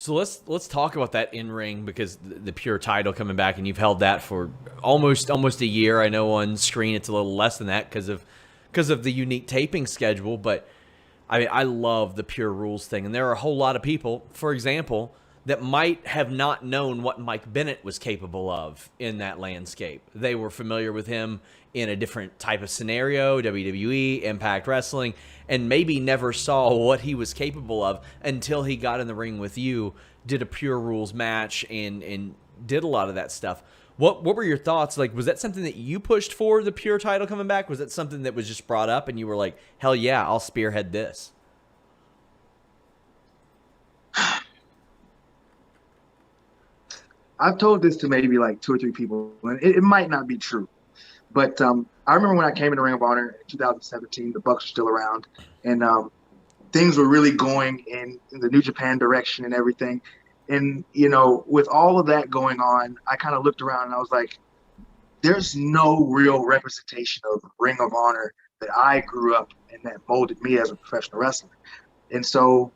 So let's talk about that in ring, because the pure title coming back, and you've held that for almost a year. I know on screen it's a little less than that because of the unique taping schedule, but I mean, I love the pure rules thing, and there are a whole lot of people, for example, that might have not known what Mike Bennett was capable of in that landscape. They were familiar with him in a different type of scenario, WWE, Impact Wrestling, and maybe never saw what he was capable of until he got in the ring with you, did a pure rules match, and did a lot of that stuff. What were your thoughts? Like, was that something that you pushed for, the pure title coming back? Was that something that was just brought up and you were like, hell yeah, I'll spearhead this? I've told this to maybe like 2 or 3 people, and it might not be true. But I remember when I came in the Ring of Honor in 2017, the Bucks were still around, and things were really going in the New Japan direction and everything. And, you know, with all of that going on, I kind of looked around and I was like, there's no real representation of Ring of Honor that I grew up and that molded me as a professional wrestler. And so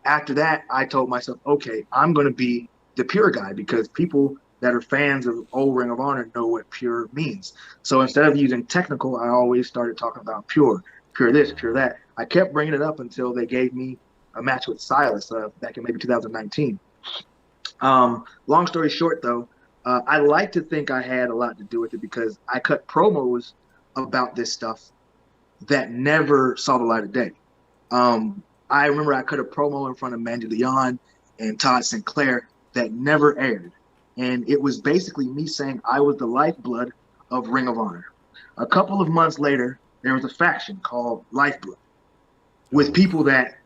after that, I told myself, okay, I'm going to be the pure guy, because people that are fans of old Ring of Honor know what pure means. So instead of using technical, I always started talking about pure this, pure that. I kept bringing it up until they gave me a match with Silas back in maybe 2019. Long story short, though, I like to think I had a lot to do with it, because I cut promos about this stuff that never saw the light of day. I remember I cut a promo in front of Mandy Leon and Todd Sinclair that never aired. And it was basically me saying I was the lifeblood of Ring of Honor. A couple of months later, there was a faction called Lifeblood with people that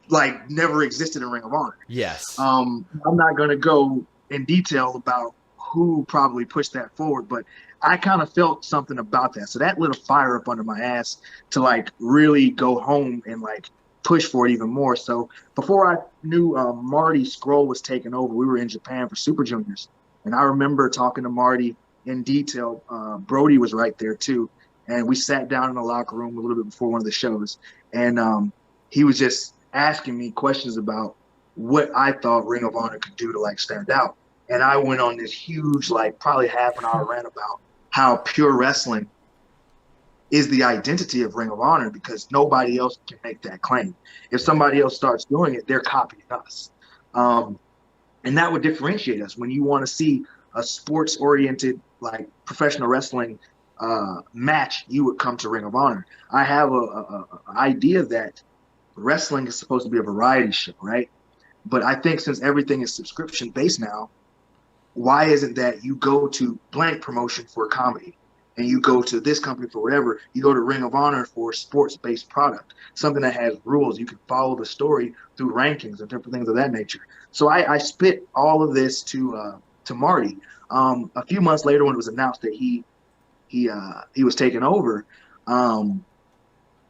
like never existed in Ring of Honor. Yes. I'm not going to go in detail about who probably pushed that forward, but I kind of felt something about that. So that lit a fire up under my ass to like really go home and like push for it even more. So before I knew Marty Scurll was taking over, we were in Japan for Super Juniors. And I remember talking to Marty in detail. Brody was right there too. And we sat down in the locker room a little bit before one of the shows. And he was just asking me questions about what I thought Ring of Honor could do to like stand out. And I went on this huge, like probably half an hour rant about how pure wrestling is the identity of Ring of Honor, because nobody else can make that claim. If somebody else starts doing it, they're copying us. And that would differentiate us. When you want to see a sports-oriented, like professional wrestling match, you would come to Ring of Honor. I have a idea that wrestling is supposed to be a variety show, right? But I think since everything is subscription-based now, why isn't that you go to blank promotion for comedy, and you go to this company for whatever, you go to Ring of Honor for sports-based product, something that has rules. You can follow the story through rankings and different things of that nature. So I spit all of this to Marty. A few months later, when it was announced that he was taking over,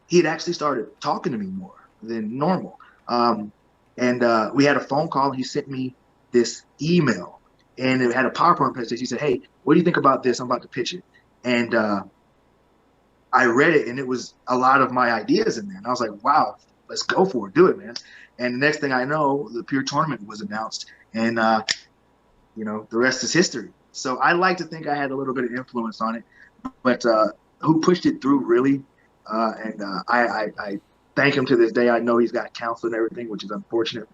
he had actually started talking to me more than normal. And we had a phone call, and he sent me this email, and it had a PowerPoint presentation. He said, "Hey, what do you think about this? I'm about to pitch it." And I read it, and it was a lot of my ideas in there. And I was like, wow, let's go for it. Do it, man. And the next thing I know, the Pure Tournament was announced, and, you know, the rest is history. So I like to think I had a little bit of influence on it, but who pushed it through, really? I thank him to this day. I know he's got counsel and everything, which is unfortunate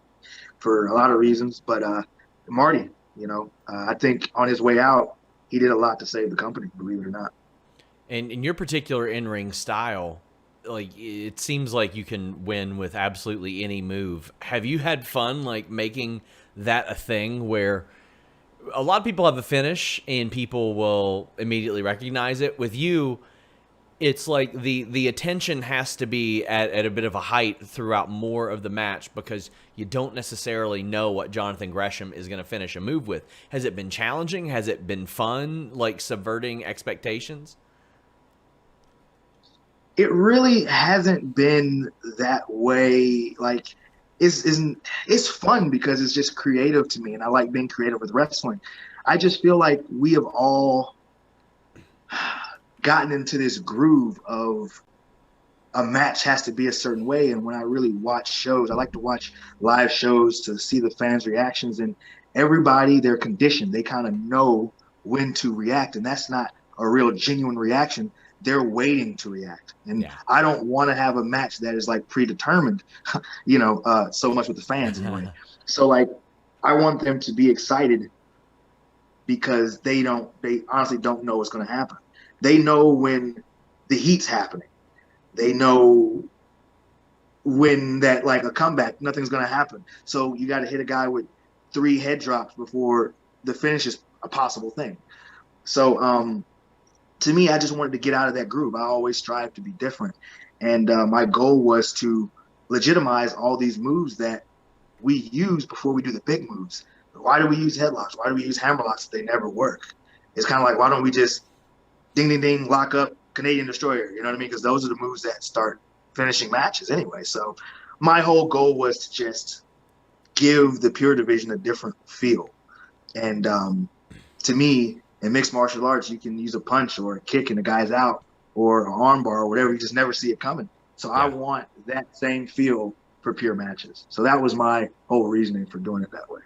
for a lot of reasons. But Marty, you know, I think on his way out, he did a lot to save the company, believe it or not. And in your particular in-ring style, like, it seems like you can win with absolutely any move. Have you had fun, like, making that a thing where a lot of people have a finish and people will immediately recognize it? With you, it's like the attention has to be at a bit of a height throughout more of the match, because you don't necessarily know what Jonathan Gresham is going to finish a move with. Has it been challenging? Has it been fun, like subverting expectations? It really hasn't been that way. Like, it's fun because it's just creative to me, and I like being creative with wrestling. I just feel like we have all gotten into this groove of a match has to be a certain way. And when I really watch shows, I like to watch live shows to see the fans' reactions, and everybody, they're conditioned. They kind of know when to react, and that's not a real genuine reaction. They're waiting to react. And Yeah. I don't want to have a match that is like predetermined, so much with the fans anyway. So like, I want them to be excited because they honestly don't know what's going to happen. They know when the heat's happening. They know when that, like, a comeback, nothing's going to happen. So you got to hit a guy with 3 head drops before the finish is a possible thing. So to me, I just wanted to get out of that groove. I always strive to be different. And my goal was to legitimize all these moves that we use before we do the big moves. Why do we use headlocks? Why do we use hammerlocks if they never work? It's kind of like, why don't we just ding, ding, ding, lock up, Canadian Destroyer? You know what I mean? Because those are the moves that start finishing matches anyway. So my whole goal was to just give the pure division a different feel. And to me, in mixed martial arts, you can use a punch or a kick and the guy's out, or an arm bar or whatever. You just never see it coming. So I want that same feel for pure matches. So that was my whole reasoning for doing it that way.